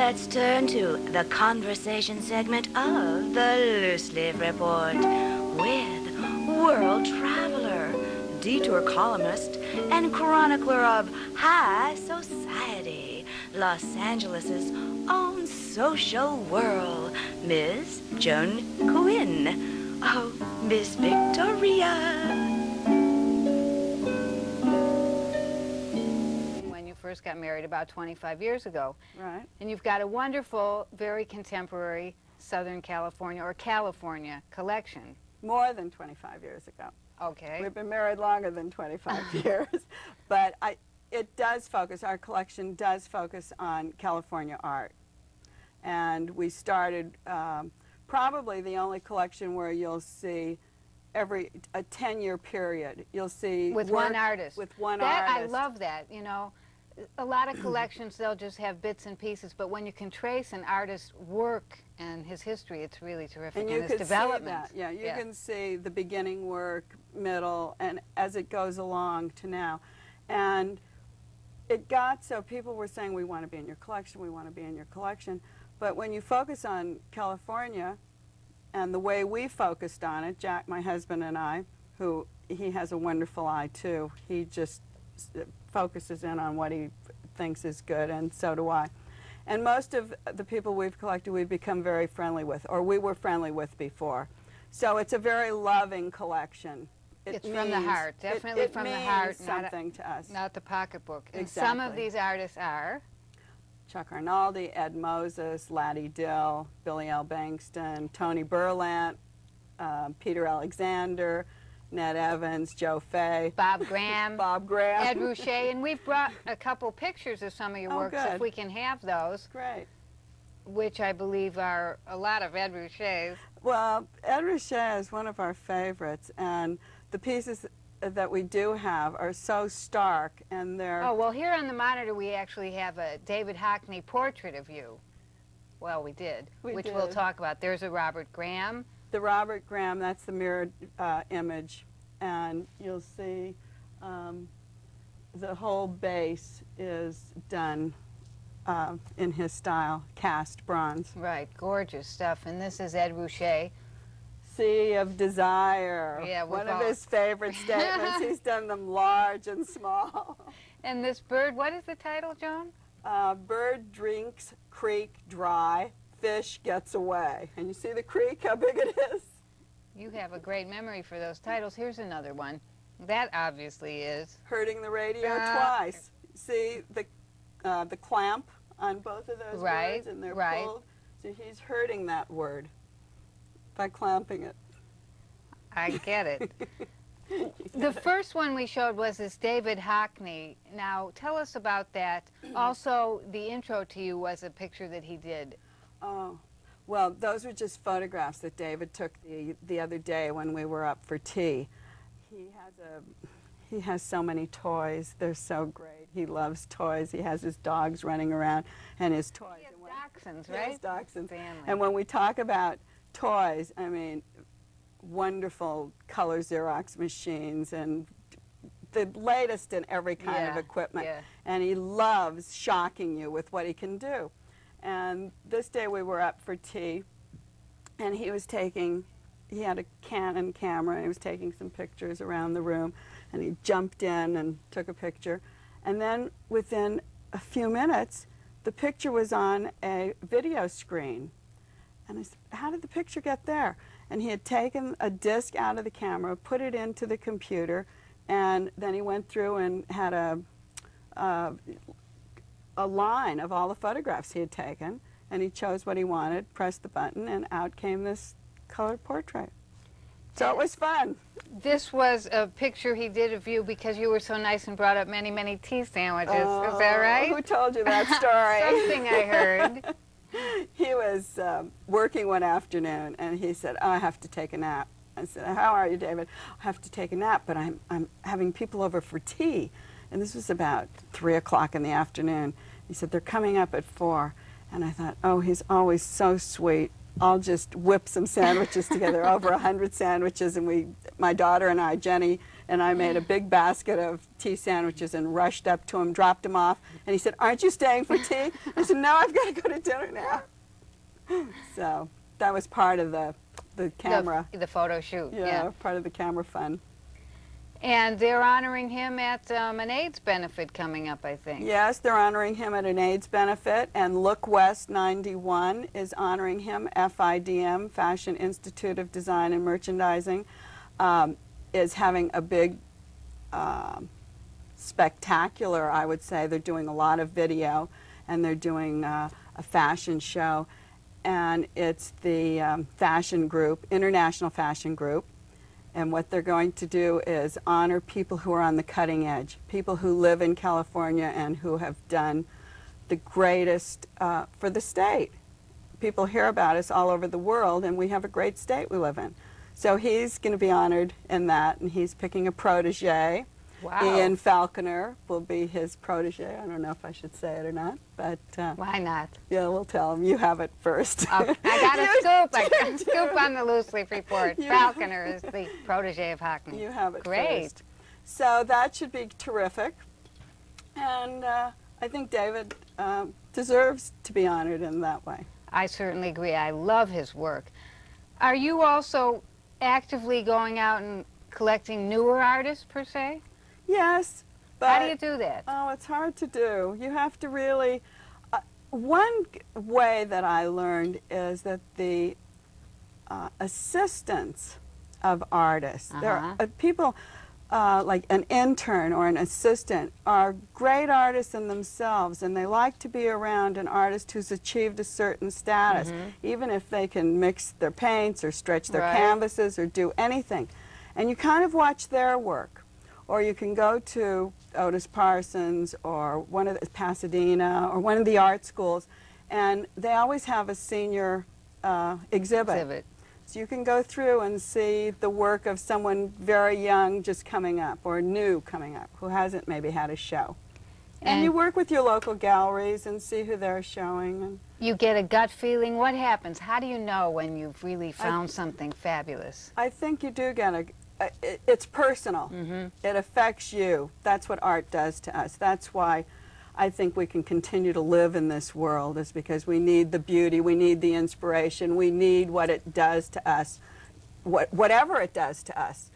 Let's turn to the conversation segment of the Looseleaf Report with world traveler, detour columnist, and chronicler of high society, Los Angeles' own social whirl, Miss Joan Quinn. Oh, Miss Victoria. First got married about 25 years ago. Right. And you've got a wonderful, very contemporary Southern California or California collection. More than 25 years ago. Okay. We've been married longer than 25 years. But it does focus, our collection does focus on California art. And we started probably the only collection where you'll see a 10-year period. You'll see with one artist. With one artist. I love that, you know. A lot of collections, they'll just have bits and pieces, but when you can trace an artist's work and his history, it's really terrific. And you his development. See that. Yeah, you can see the beginning work, middle, and as it goes along to now. And it got so people were saying, we want to be in your collection, we want to be in your collection. But when you focus on California, and the way we focused on it, Jack, my husband, and I, who he has a wonderful eye too, he just focuses in on what he thinks is good, and so do I. And most of the people we've collected, we've become very friendly with, or we were friendly with before. So it's a very loving collection. It's from the heart, definitely from the heart. It means something to us. Not the pocketbook. And Exactly. some of these artists are? Chuck Arnoldi, Ed Moses, Laddie Dill, Billy L. Bankston, Tony Berlant, Peter Alexander, Ned Evans, Joe Fay. Bob Graham. Bob Graham. Ed Ruscha. And we've brought a couple pictures of some of your works, good. if we can have those. Great. Which I believe are a lot of Ed Ruscha's. Well, Ed Ruscha is one of our favorites, and the pieces that we do have are so stark, and they're... Oh, well, here on the monitor we actually have a David Hockney portrait of you. Well, we did, which we'll talk about. There's a Robert Graham. The Robert Graham, that's the mirrored image, and you'll see the whole base is done in his style, cast bronze. Right, gorgeous stuff. And this is Ed Ruscha. Sea of Desire. Yeah, one of his favorite statements. He's done them large and small. And this bird, what is the title, Joan? Bird drinks creek dry, fish gets away. And you see the creek, how big it is? You have a great memory for those titles. Here's another one. That obviously is... Hurting the Radio Twice. See the clamp on both of those words, and they're pulled. So he's hurting that word by clamping it. I get it. The first one we showed was this David Hockney. Now, tell us about that. Also, the intro to you was a picture that he did. Oh, well, those were just photographs that David took the other day when we were up for tea. He has so many toys. They're so great. He loves toys. He has his dogs running around and his toys. He has dachshunds, right? He has dachshunds. Family. And when we talk about toys, I mean, wonderful color Xerox machines and the latest in every kind of equipment. Yeah. And he loves shocking you with what he can do. And this day we were up for tea, and he had a Canon camera, and he was taking some pictures around the room, and he jumped in and took a picture. And then within a few minutes, the picture was on a video screen. And I said, how did the picture get there? And he had taken a disc out of the camera, put it into the computer, and then he went through and had a line of all the photographs he had taken, and he chose what he wanted, pressed the button, and out came this colored portrait. So it was fun. This was a picture he did of you because you were so nice and brought up many, many tea sandwiches. Is that right? Who told you that story? Something I heard. He was working one afternoon, and he said, oh, I have to take a nap. I said, how are you, David? I have to take a nap, but I'm having people over for tea. And this was about 3 o'clock in the afternoon. He said, they're coming up at 4. And I thought, oh, he's always so sweet. I'll just whip some sandwiches together, over 100 sandwiches, and my daughter and I, Jenny, And I made a big basket of tea sandwiches and rushed up to him, dropped him off, and he said, "Aren't you staying for tea?" I said, "No, I've got to go to dinner now." So that was part of the camera. The photo shoot. Yeah, part of the camera fun. And they're honoring him at an AIDS benefit coming up, I think. Yes, they're honoring him at an AIDS benefit, and Look West 91 is honoring him. FIDM, Fashion Institute of Design and Merchandising, is having a big spectacular, I would say. They're doing a lot of video, and they're doing a fashion show, and it's the fashion group, International Fashion Group. And what they're going to do is honor people who are on the cutting edge, people who live in California and who have done the greatest for the state. People hear about us all over the world, and we have a great state we live in. So he's going to be honored in that, and he's picking a protege. Wow. Ian Falconer will be his protege. I don't know if I should say it or not, but why not? Yeah, we'll tell him. You have it first. I got a scoop. I got a scoop on the Looseleaf report. Falconer is the protege of Hockney. You have it Great. first. So that should be terrific. And I think David deserves to be honored in that way. I certainly agree. I love his work. Are you also actively going out and collecting newer artists, per se? Yes. But, how do you do that? Oh, it's hard to do. You have to really... one way that I learned is that the assistants of artists, there are people like an intern or an assistant, are great artists in themselves, and they like to be around an artist who's achieved a certain status, even if they can mix their paints or stretch their canvases or do anything. And you kind of watch their work. Or you can go to Otis Parsons or one of the Pasadena or one of the art schools, and they always have a senior exhibit. So you can go through and see the work of someone very young just coming up or new coming up who hasn't maybe had a show. And you work with your local galleries and see who they're showing. And you get a gut feeling. What happens? How do you know when you've really found something fabulous? I think you do get a... it's personal. It affects you. That's what art does to us. That's why I think we can continue to live in this world, is because we need the beauty, we need the inspiration, we need what it does to us, whatever it does to us.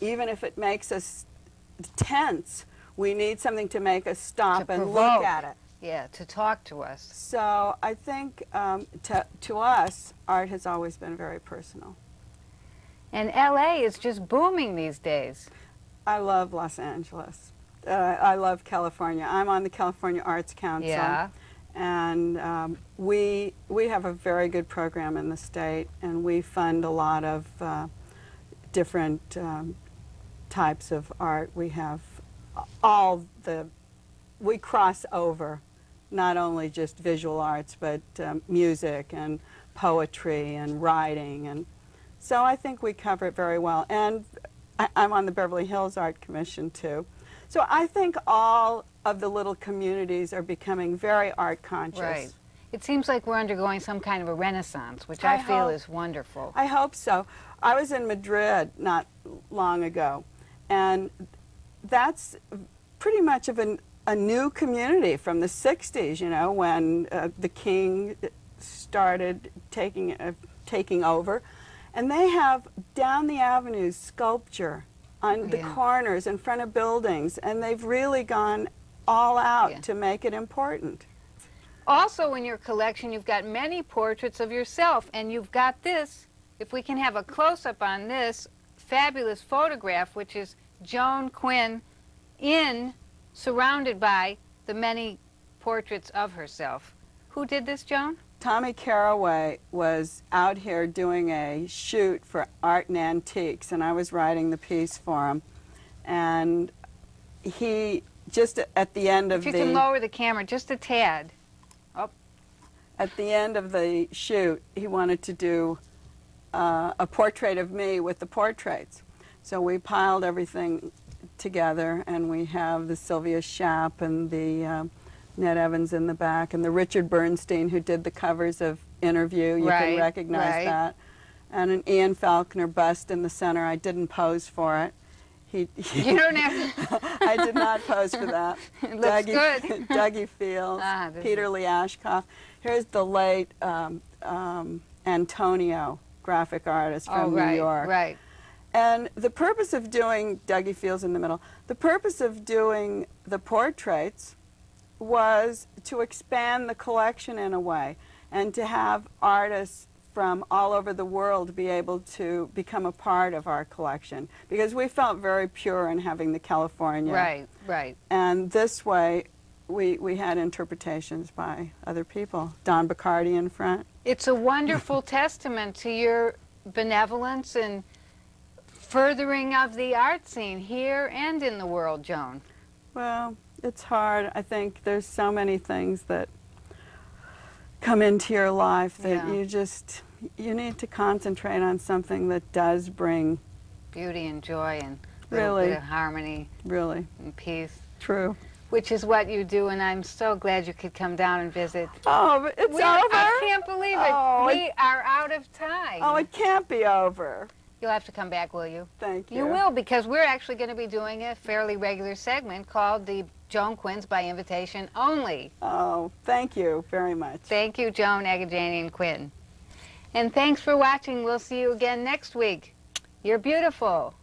Even if it makes us tense, we need something to make us stop and look at it. Yeah, to talk to us. So I think to us, art has always been very personal. And LA is just booming these days. I love Los Angeles. I love California. I'm on the California Arts Council. Yeah. And we have a very good program in the state, and we fund a lot of different types of art. We have we cross over, not only just visual arts, but music and poetry and writing, and so I think we cover it very well. And I'm on the Beverly Hills Art Commission too. So I think all of the little communities are becoming very art conscious. Right. It seems like we're undergoing some kind of a renaissance, which I feel is wonderful. I hope so. I was in Madrid not long ago, and that's pretty much of a new community from the 60s, you know, when the king started taking over. And they have down the avenues sculpture on the corners in front of buildings, and they've really gone all out to make it important. Also in your collection, you've got many portraits of yourself, and you've got this, if we can have a close-up on this fabulous photograph, which is Joan Quinn surrounded by the many portraits of herself. Who did this, Joan? Tommy Caraway was out here doing a shoot for Art and Antiques, and I was writing the piece for him. And he, just at the end of If you can lower the camera just a tad. Oh. At the end of the shoot, he wanted to do a portrait of me with the portraits. So we piled everything together, and we have the Sylvia Schaap and the Ned Evans in the back, and the Richard Bernstein who did the covers of Interview. You can recognize that. And an Ian Falconer bust in the center. I didn't pose for it. You don't have to. I did not pose for that. It looks good. Dougie Fields, Peter Lee Ashkoff. Here's the late Antonio, graphic artist from New York. Right. And the purpose of doing Dougie Fields in the middle, the purpose of doing the portraits was to expand the collection in a way and to have artists from all over the world be able to become a part of our collection, because we felt very pure in having the California. Right, right. And this way, we had interpretations by other people. Don Bacardi in front. It's a wonderful testament to your benevolence and furthering of the art scene here and in the world, Joan. Well, it's hard. I think there's so many things that come into your life that you need to concentrate on something that does bring beauty and joy and a really little bit of harmony, really and peace. True. Which is what you do, and I'm so glad you could come down and visit. Oh, but it's over. I can't believe it. Oh, we are out of time. Oh, it can't be over. You'll have to come back, will you? Thank you. You will, because we're actually going to be doing a fairly regular segment called the Joan Quinn's by Invitation Only. Oh, thank you very much. Thank you, Joan, Agajanian Quinn. And thanks for watching. We'll see you again next week. You're beautiful.